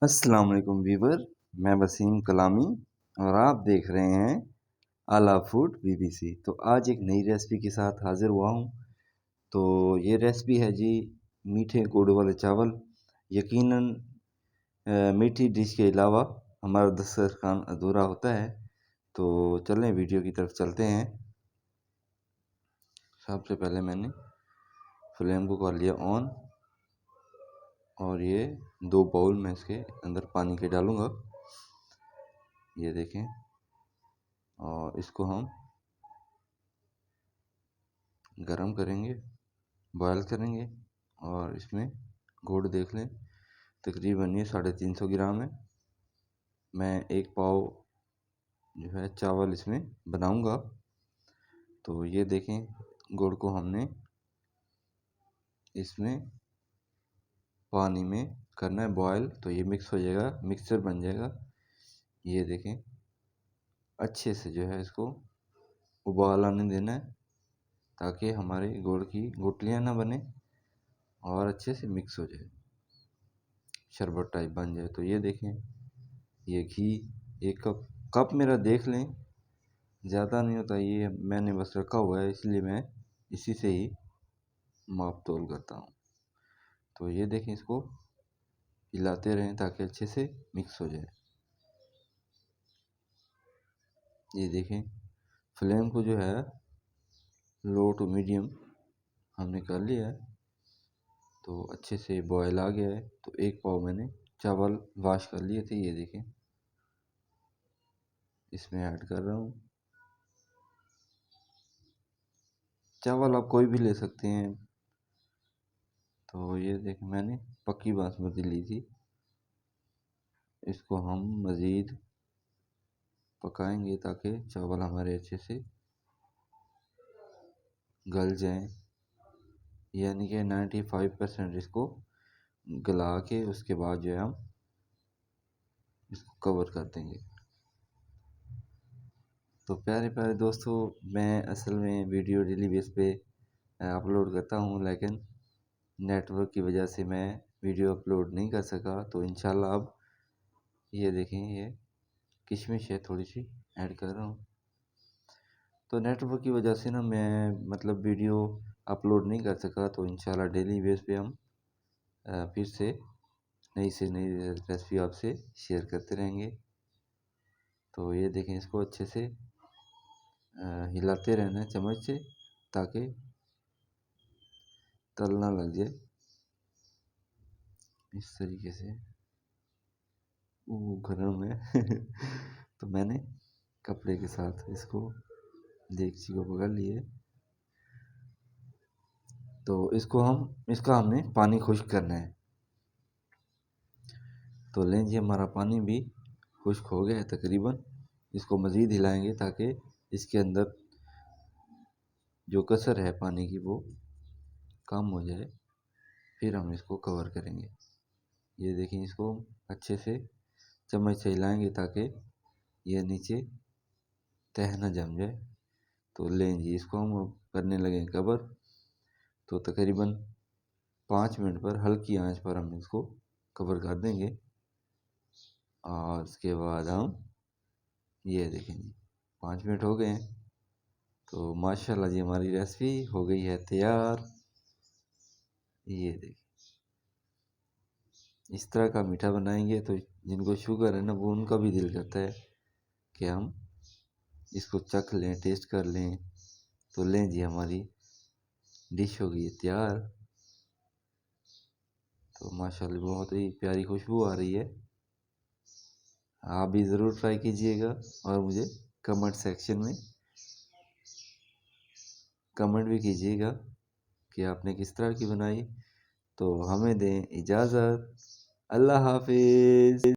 अस्सलाम वालेकुम वीवर, मैं वसीम कलामी और आप देख रहे हैं आला फूड बीबीसी। तो आज एक नई रेसिपी के साथ हाज़िर हुआ हूँ। तो ये रेसिपी है जी मीठे गुड़ वाले चावल। यकीनन मीठी डिश के अलावा हमारा दस्तरखान अधूरा होता है। तो चलें वीडियो की तरफ चलते हैं। सबसे पहले मैंने फ्लेम को कर लिया ऑन और ये 2 बाउल में इसके अंदर पानी के डालूँगा। ये देखें, और इसको हम गरम करेंगे, बॉयल करेंगे। और इसमें गुड़ देख लें, तकरीबन ये 350 ग्राम है। मैं 1 पाव जो है चावल इसमें बनाऊंगा। तो ये देखें, गुड़ को हमने इसमें पानी में करना है बॉयल, तो ये मिक्स हो जाएगा, मिक्सचर बन जाएगा। ये देखें, अच्छे से जो है इसको उबाल आने देना है ताकि हमारे गुड़ की गुठलियाँ ना बने और अच्छे से मिक्स हो जाए, शरबत टाइप बन जाए। तो ये देखें, ये घी 1 कप मेरा देख लें, ज़्यादा नहीं होता। ये मैंने बस रखा हुआ है, इसलिए मैं इसी से ही माप तोल करता हूँ। तो ये देखें, इसको हिलाते रहें ताकि अच्छे से मिक्स हो जाए। ये देखें, फ्लेम को जो है लो टू मीडियम हमने कर लिया है। तो अच्छे से बॉयल आ गया है। तो 1 पाव मैंने चावल वॉश कर लिए थे, ये देखें, इसमें ऐड कर रहा हूँ। चावल आप कोई भी ले सकते हैं। तो ये देखें, मैंने पक्की बासमती ली थी। इसको हम मज़ीद पकाएंगे ताकि चावल हमारे अच्छे से गल जाएं, यानी कि 95% इसको गला के उसके बाद जो है हम इसको कवर कर देंगे। तो प्यारे प्यारे दोस्तों, मैं असल में वीडियो डेली बेस पे अपलोड करता हूँ, लेकिन नेटवर्क की वजह से मैं वीडियो अपलोड नहीं कर सका। तो इंशाल्लाह अब ये देखें, ये किशमिश है थोड़ी सी ऐड कर रहा हूँ। तो नेटवर्क की वजह से ना मैं मतलब वीडियो अपलोड नहीं कर सका। तो इंशाल्लाह डेली बेस पे हम फिर से नई रेसिपी आपसे शेयर करते रहेंगे। तो ये देखें, इसको अच्छे से हिलाते रहना है चम्मच से ताकि तल ना लग जाए। इस तरीके से वो गरम है तो मैंने कपड़े के साथ इसको देगची को पकड़ लिए। तो इसका हमने पानी खुश्क करना है। तो लें जी, हमारा पानी भी खुश्क हो गया है तकरीबन। इसको मज़ीद हिलाएंगे ताकि इसके अंदर जो कसर है पानी की वो कम हो जाए। फिर हम इसको कवर करेंगे। ये देखें, इसको अच्छे से चम्मच से हिलाएंगे ताकि ये नीचे तह न जम जाए। तो लें जी, इसको हम करने लगे कवर। तो तकरीबन 5 मिनट पर हल्की आंच पर हम इसको कवर कर देंगे। और उसके बाद हम ये देखें जी, 5 मिनट हो गए हैं। तो माशाल्लाह जी, हमारी रेसिपी हो गई है तैयार। ये देखिए, इस तरह का मीठा बनाएंगे तो जिनको शुगर है ना, वो उनका भी दिल करता है कि हम इसको चख लें, टेस्ट कर लें। तो लें जी, हमारी डिश हो गई है तैयार। तो माशाल्लाह बहुत ही प्यारी खुशबू आ रही है। आप भी ज़रूर ट्राई कीजिएगा और मुझे कमेंट सेक्शन में कमेंट भी कीजिएगा कि आपने किस तरह की बनाई। तो हमें दें इजाज़त। अल्लाह हाफिज़।